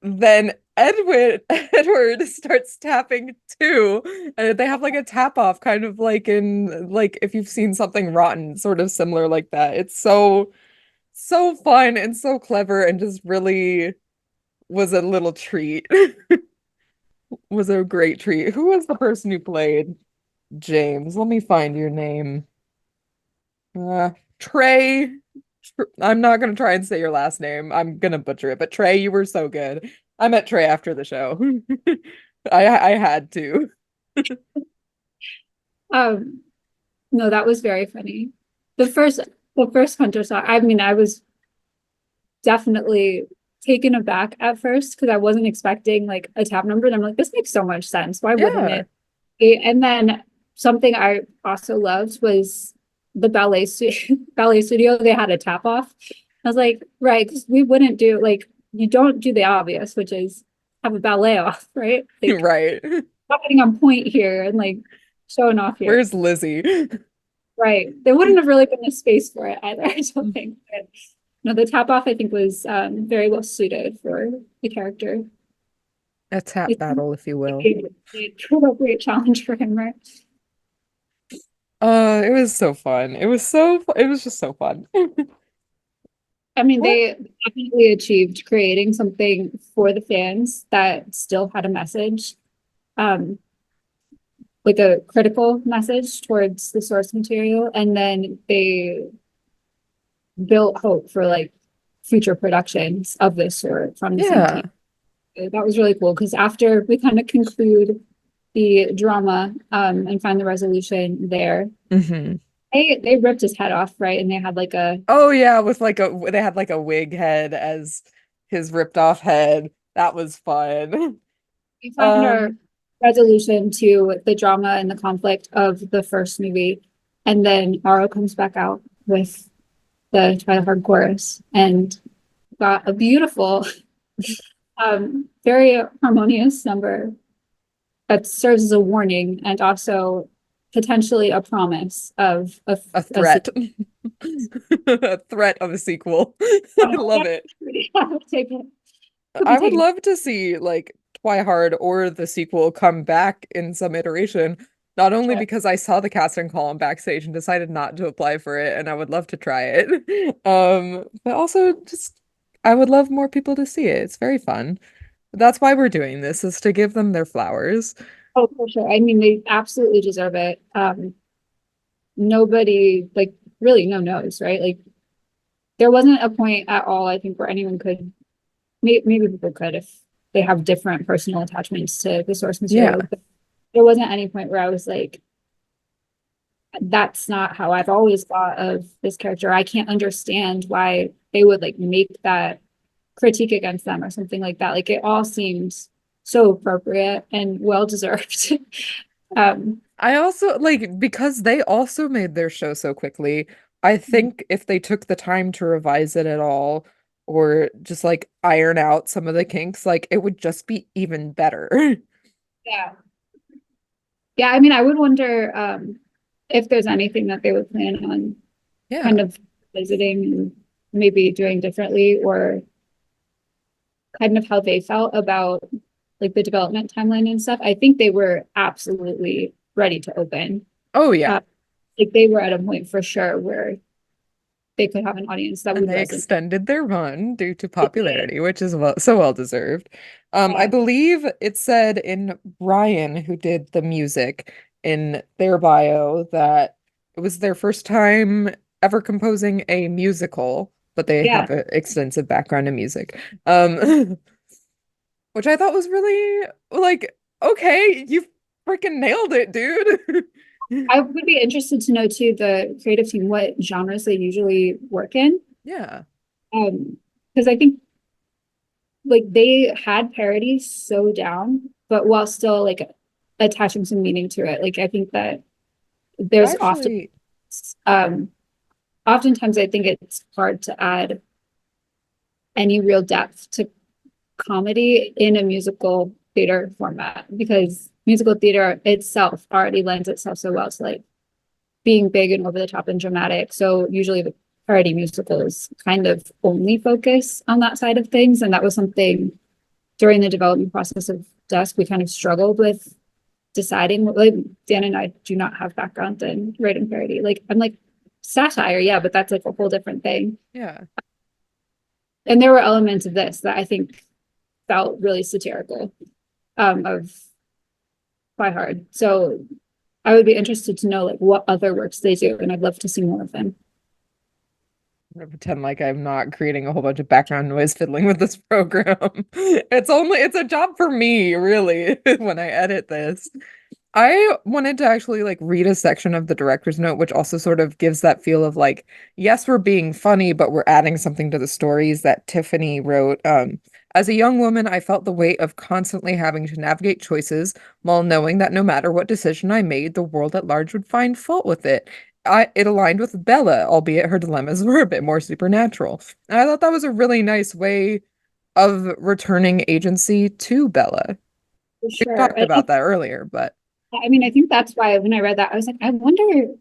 then Edward starts tapping too. And they have like a tap off, kind of like in like if you've seen Something Rotten, sort of similar like that. It's so fun and so clever and just really was a little treat. Was a great treat. Who was the person who played James? Let me find your name. Trey. I'm not gonna try and say your last name. I'm gonna butcher it, but Trey, you were so good. I met Trey after the show. I had to. Um, no, that was very funny. The first the first Hunter song, I mean, I was definitely taken aback at first because I wasn't expecting like a tap number. And I'm like, this makes so much sense. Why wouldn't Yeah. it? And then something I also loved was the ballet studio. They had a tap off. I was like, right, because we wouldn't do like you don't do the obvious, which is have a ballet off, right? Like Right. not getting on point here and like showing off here. Where's Lizzie? Right. There wouldn't have really been a space for it either, I don't think. But no, the tap off I think was very well suited for the character. A tap It's battle, if you will. the appropriate challenge for him, right? It was so fun. It was just so fun. I mean, What? they definitely achieved creating something for the fans that still had a message, um, like a critical message towards the source material, and then they built hope for like future productions of this sort from the same Yeah. team. That was really cool because after we kind of conclude the drama and find the resolution there, Hmm. they ripped his head off, right? And they had like a Oh yeah, with like they had like a wig head as his ripped off head. That was fun. we find our Um, resolution to the drama and the conflict of the first movie. And then Aro comes back out with the Twilight chorus and got a beautiful, very harmonious number that serves as a warning and also potentially a promise of a a threat. A threat of a sequel. I love it. take it. Could be I would taken. love to see like Twihard or the sequel come back in some iteration. Not only Sure. because I saw the casting call on backstage and decided not to apply for it, and I would love to try it. But also just I would love more people to see it. It's very fun. That's why we're doing this, is to give them their flowers. Oh, for sure. I mean, they absolutely deserve it. Nobody, like, really, no knows, right? Like, there wasn't a point at all, I think, where anyone could, maybe people could if they have different personal attachments to the source Yeah. material. But there wasn't any point where I was like, that's not how I've always thought of this character. I can't understand why they would like make that critique against them or something like that. Like it all seems so appropriate and well deserved. um I also like because they also made their show so quickly. I think if they took the time to revise it at all, or just like iron out some of the kinks, like it would just be even better. Yeah. Yeah, I mean, I would wonder if there's anything that they would plan on kind Yeah. of visiting and maybe doing differently, or kind of how they felt about like the development timeline and stuff. I think they were absolutely ready to open. Oh yeah. Uh, like they were at a point for sure where they could have an audience that And would they resonate. extended their run due to They did. popularity, which is so well deserved. I Yeah. believe it said in Brian, who did the music, in their bio that it was their first time ever composing a musical, but they Yeah. have an extensive background in music. Um, which I thought was really like, okay, you freaking nailed it, dude. I would be interested to know too, the creative team, what genres they usually work in. Yeah. Because I think like they had parody so down, but while still like attaching some meaning to it. Like I think that there's often Actually, um oftentimes I think it's hard to add any real depth to comedy in a musical theater format, because musical theater itself already lends itself so well to like being big and over the top and dramatic. So usually the parody musicals kind of only focus on that side of things. And that was something during the development process of Dusk, we kind of struggled with deciding. Like Dan and I do not have background in writing parody. Like I'm like satire, yeah, but that's like a whole different thing. yeah. And there were elements of this that I think felt really satirical of Twihard. So I would be interested to know like what other works they do, and I'd love to see more of them. I'm gonna pretend like I'm not creating a whole bunch of background noise fiddling with this program. It's a job for me, really, when I edit this. I wanted to actually like read a section of the director's note, which also sort of gives that feel of like, yes, we're being funny, but we're adding something to the stories that Tiffany wrote. As a young woman, I felt the weight of constantly having to navigate choices while knowing that no matter what decision I made, the world at large would find fault with it. It aligned with Bella, albeit her dilemmas were a bit more supernatural. And I thought that was a really nice way of returning agency to Bella. For We sure. talked about that earlier, but I mean, I think that's why when I read that, I was like, I wonder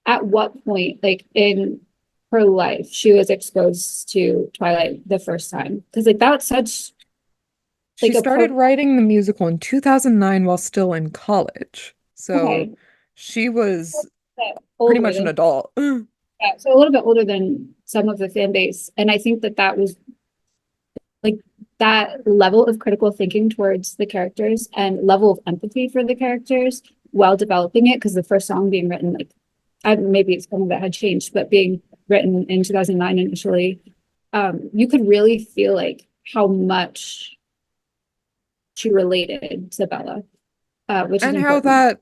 at what point, like in her life, she was exposed to Twilight the first time. Because like that's such she like a started pro. writing the musical in 2009 while still in college. So Okay, she was pretty older much an than adult. yeah, so a little bit older than some of the fan base, and I think that that was like that level of critical thinking towards the characters and level of empathy for the characters while developing it, because the first song being written like maybe some of that had changed, but being written in 2009 initially, you could really feel like how much she related to Bella, which is And how important. that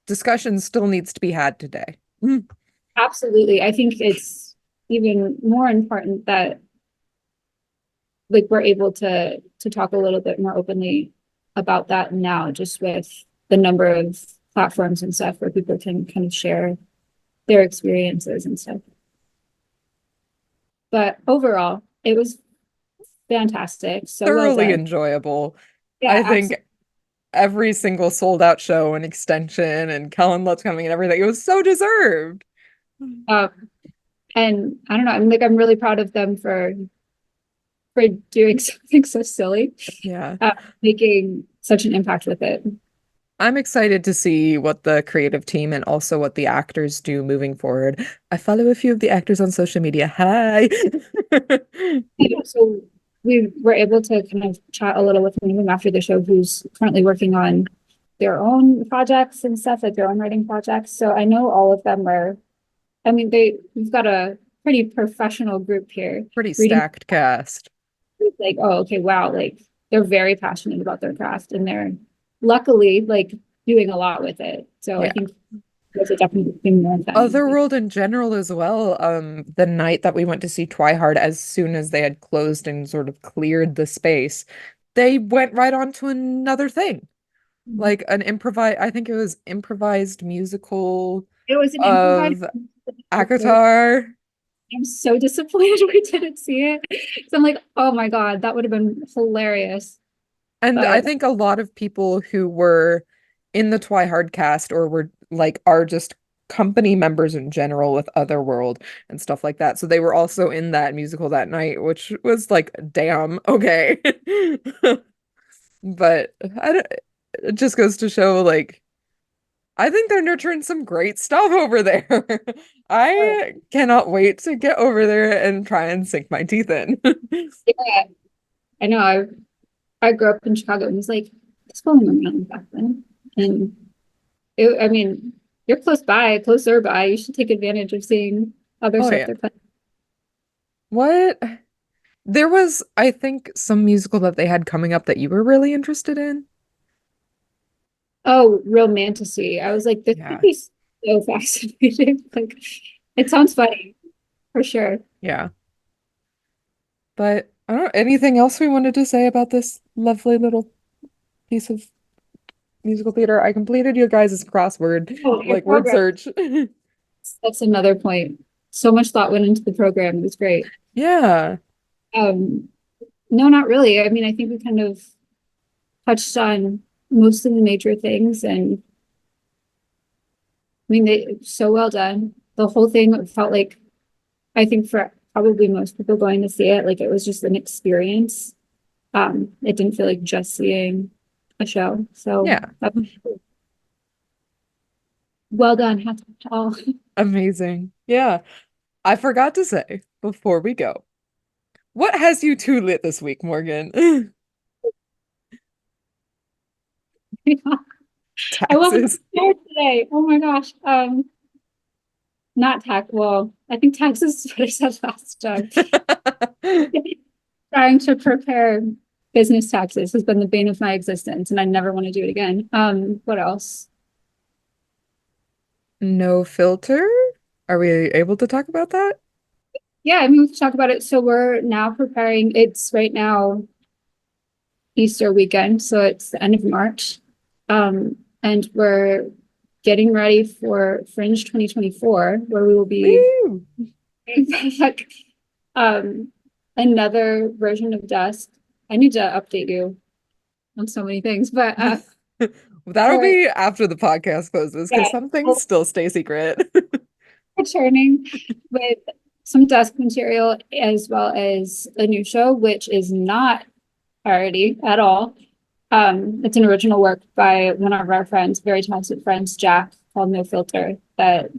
discussion still needs to be had today. Absolutely. I think it's even more important that like we're able to talk a little bit more openly about that now, just with the number of platforms and stuff where people can kind of share their experiences and stuff. But overall, it was fantastic. So well Thoroughly done. enjoyable. Yeah, I think absolutely. every single sold out show and extension and Kellen Lutz coming and everything, it was so deserved. Um, and I don't know, I'm like I'm really proud of them for doing something so silly, Yeah. uh, making such an impact with it. I'm excited to see what the creative team and also what the actors do moving forward. I follow a few of the actors on social media. Hi. Yeah, so we were able to kind of chat a little with one of them after the show, who's currently working on their own projects and stuff, like their own writing projects. So I know all of them are, I mean, we've got a pretty professional group here Pretty reading. stacked cast. It's like, oh, okay, wow, like they're very passionate about their craft and they're luckily like doing a lot with it. So I Yeah. think there's a definitely thing more of them. Otherworld in general as well. The night that we went to see Twihard, as soon as they had closed and sort of cleared the space, they went right on to another thing. Like an improvised, I think it was improvised musical It was an improvised of Akatar. I'm so disappointed we didn't see it. So I'm like, oh my God, that would have been hilarious. And I But think a lot of people who were in the Twihard cast or were like are just company members in general with Otherworld and stuff like that. So they were also in that musical that night, which was like, damn, okay. But it just goes to show like I think they're nurturing some great stuff over there. I cannot wait to get over there and try and sink my teeth in. yeah, I know I grew up in Chicago and was like, it's going around back then. And I mean, you're closer by. You should take advantage of seeing other Oh stuff yeah. they're playing. What? There was, I think, some musical that they had coming up that you were really interested in. Oh, Romantasy. I was like, this could Yeah. be so fascinating. Like, it sounds funny for sure. Yeah. But I don't know, anything else we wanted to say about this lovely little piece of musical theater? I completed your guys' crossword, Oh, your like word program. search. That's another point. So much thought went into the program. It was great. Yeah. Um, no, not really. I mean, I think we kind of touched on most of the major things, and I mean, they so well done. The whole thing felt like, I think for probably most people going to see it, like it was just an experience. It didn't feel like just seeing a show. So Yeah. well done. Hats off to all. Amazing. Yeah. I forgot to say before we go, what has you two lit this week, Morgan? I wasn't Taxes. prepared today. Oh my gosh. Not tax. Well, I think taxes is what I said last time. Trying to prepare business taxes has been the bane of my existence, and I never want to do it again. What else? No filter? Are we able to talk about that? Yeah, I mean, we can talk about it. So we're now preparing, it's right now Easter weekend, so it's the end of March. And we're getting ready for Fringe 2024, where we will be Woo! back, um, another version of Dusk. I need to update you on so many things, but That'll we're, be after the podcast closes because yeah, some things we're still stay secret. returning with some Dusk material as well as a new show, which is not parody at all. It's an original work by one of our friends, very talented friends, Jack, called No Filter, that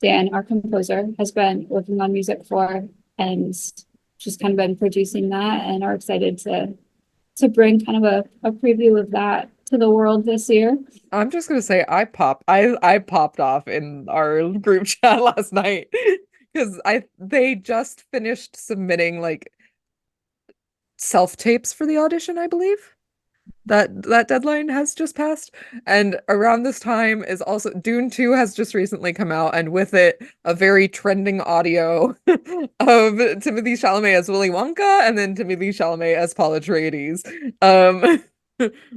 Dan, our composer, has been working on music for, and just kind of been producing that, and are excited to bring kind of a preview of that to the world this year. I'm just gonna say I popped off in our group chat last night because I they just finished submitting like self-tapes for the audition, I believe. That deadline has just passed. And around this time is also Dune 2 has just recently come out, and with it, a very trending audio of Timothy Chalamet as Willy Wonka and then Timothy Chalamet as Paul Atreides. Um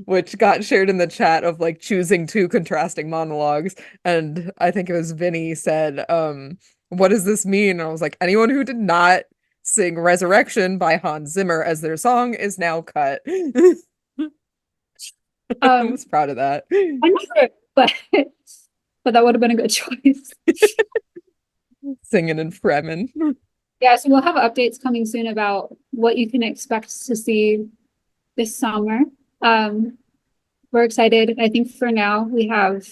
which got shared in the chat of like choosing two contrasting monologues. And I think it was Vinny said, what does this mean? And I was like, anyone who did not sing Resurrection by Hans Zimmer as their song is now cut. I Um, was proud of that. I'm not sure, but that would have been a good choice. Singing in Fremen. Yeah, so we'll have updates coming soon about what you can expect to see this summer. Um, we're excited. I think for now we have,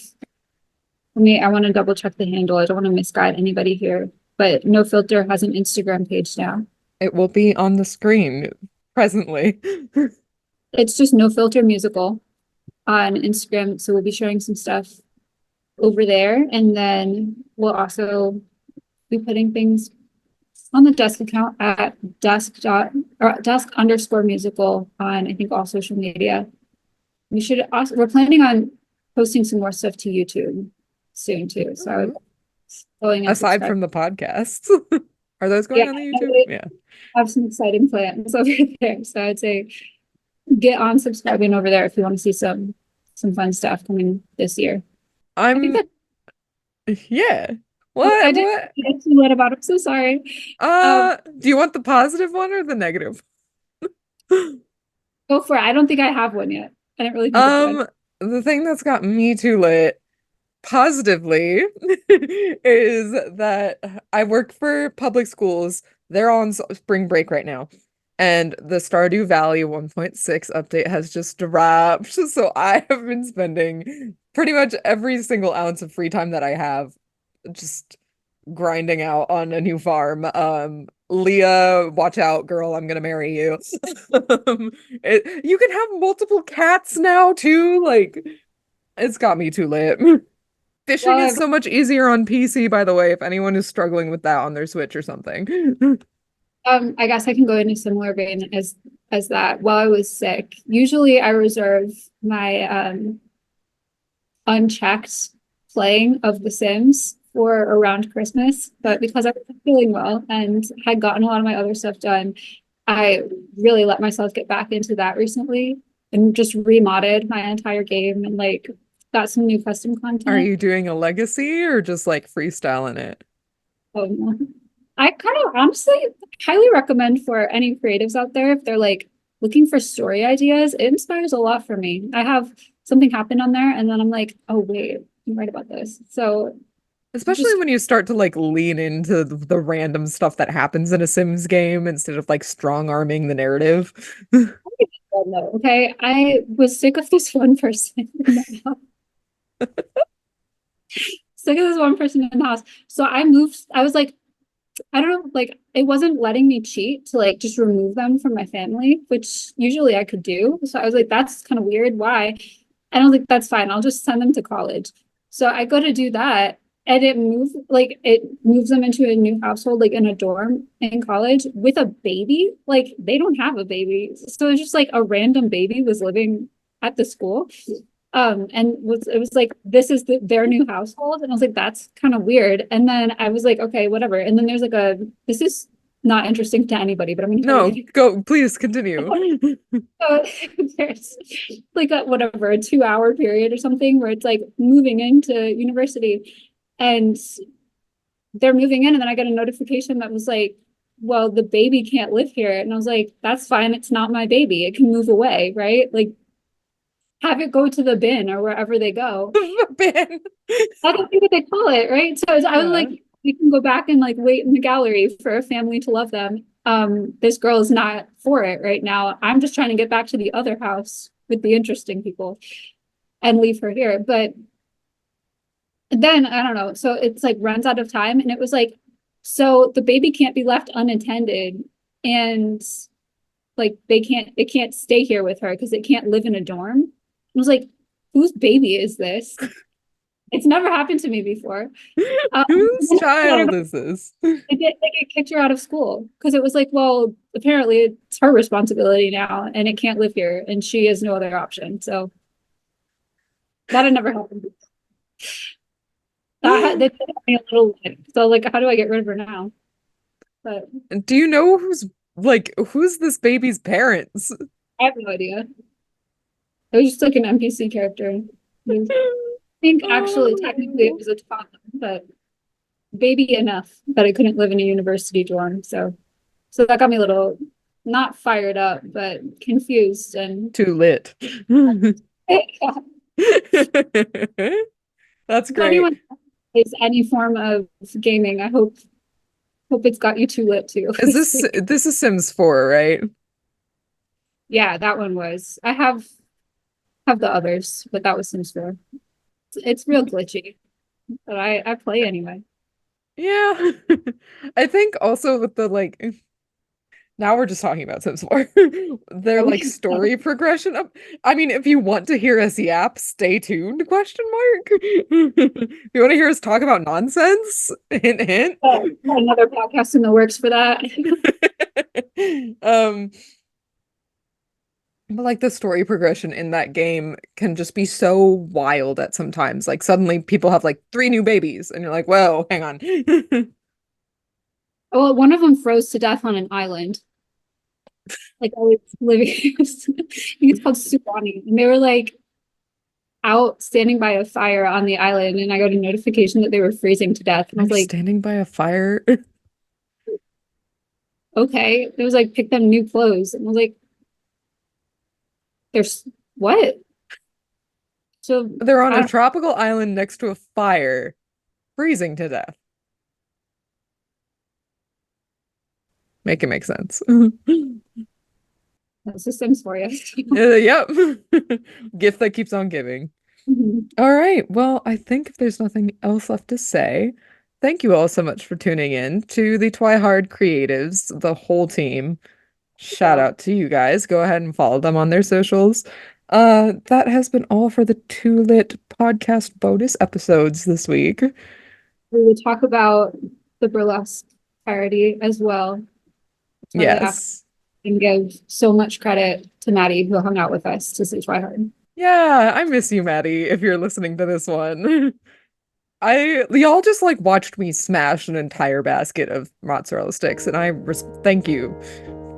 I want to double check the handle. I don't want to misguide anybody here, but No Filter has an Instagram page now. It will be on the screen presently. It's just No Filter Musical on Instagram. So we'll be sharing some stuff over there. And then we'll also be putting things on the Dusk account at Dusk underscore musical on, I think, all social media. We're planning on posting some more stuff to YouTube soon too. So I would going and Aside subscribe. from the podcasts. Are those Yeah, going on the I YouTube? would Yeah. have some exciting plans over there. So I'd say get on subscribing over there if you want to see some fun stuff coming this year. I think I'm that yeah. I What? didn't What? get too lit about it. I'm so sorry. Do you want the positive one or the negative? Go for it. I don't think I have one yet. I didn't really think of one. Um, the thing that's got me too lit positively is that I work for public schools. They're on spring break right now. And the Stardew Valley 1.6 update has just dropped. So I have been spending pretty much every single ounce of free time that I have just grinding out on a new farm. Leah, watch out, girl, I'm gonna marry you. You can have multiple cats now too. Like, it's got me too lit. Fishing is Well, so much easier on PC, by the way, if anyone is struggling with that on their Switch or something. I guess I can go in a similar vein as that. While I was sick, usually I reserve my unchecked playing of The Sims for around Christmas, but because I wasn't feeling well and had gotten a lot of my other stuff done, I really let myself get back into that recently and just remodded my entire game and like got some new custom Are content. you doing a legacy or just like freestyling it? Oh, no. I kind of honestly highly recommend for any creatives out there if they're like looking for story ideas. It inspires a lot for me. I have something happen on there, and then I'm like, oh wait, I'm right about this. So Especially just when you start to like lean into the random stuff that happens in a Sims game instead of like strong arming the narrative. no, okay. I was sick of this one person in the house. Sick of this one person in the house. So I moved. I was like, I don't know, like it wasn't letting me cheat to like just remove them from my family, which usually I could do. So I was like, that's kind of weird. Why? And I was like, that's fine. I'll just send them to college. So I go to do that and it moves them into a new household, like in a dorm in college with a baby. Like they don't have a baby. So it's just like a random baby was living at the school. And it was like this is their new household, and I was like, that's kind of weird. And then I was like, okay, whatever. And then there's like this is not interesting to anybody, but I'm gonna tell No, you. go, please continue. So there's like a whatever, a 2 hour period or something where it's like moving into university and they're moving in, and then I get a notification that was like, well, the baby can't live here. And I was like, that's fine, it's not my baby. It can move away, right? Like have it go to the bin or wherever they go. Ben. I don't think what they call it, right? So I was Yeah. like, we can go back and like wait in the gallery for a family to love them. This girl is not for it right now. I'm just trying to get back to the other house with the interesting people and leave her here. But then I don't know. So it's like runs out of time. And it was like, so the baby can't be left unattended and like it can't stay here with her because it can't live in a dorm. I was like, whose baby is this? It's never happened to me before. Whose child is this? It kicked her out of school because it was like, well, apparently it's her responsibility now and it can't live here and she has no other option. So that had never happened. That took me a little bit. So like, how do I get rid of her now? But Do you know who's this baby's parents? I have no idea. It was just like an NPC character. I think actually technically it was a toddler, but baby enough that it couldn't live in a university dorm. So that got me a little not fired up, but confused and Too lit. yeah. That's If great. anyone is any form of gaming, I hope it's got you too lit too. This is Sims 4, right? Yeah, that one was. I have the others, but that was Sims 4. It's real glitchy, but I play anyway. Yeah. I think also with the like now we're just talking about Sims 4. Their Yeah, like story progression up. I mean, if you want to hear us yap, stay tuned, question mark. If you want to hear us talk about nonsense, hint hint. Another podcast in the works for that. Um, but like the story progression in that game can just be so wild at sometimes. Like suddenly people have like three new babies, and you're like, whoa, hang on. Well, one of them froze to death on an island. Like I was living, I think it's called Subani. And they were like, out standing by a fire on the island, and I got a notification that they were freezing to death. And I was They're like, standing by a fire. okay. It was like, pick them new clothes. And I was like, there's what? So They're on a tropical island next to a fire, freezing to death. Make it make sense. that's the Sims for you. Yep. Gift that keeps on giving. Mhm. All right. Well, I think if there's nothing else left to say, thank you all so much for tuning in to the Twihard creatives, the whole team. Shout out to you guys. Go ahead and follow them on their socials. That has been all for the Too Lit podcast bonus episodes this week. We will talk about the burlesque parody as well. Yes. And give so much credit to Maddie, who hung out with us to see Twihard. Yeah, I miss you, Maddie, if you're listening to this one. Y'all just like watched me smash an entire basket of mozzarella sticks, and I thank you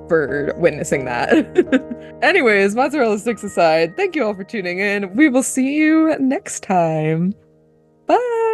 for witnessing that. Anyways, mozzarella sticks aside, thank you all for tuning in. We will see you next time. Bye.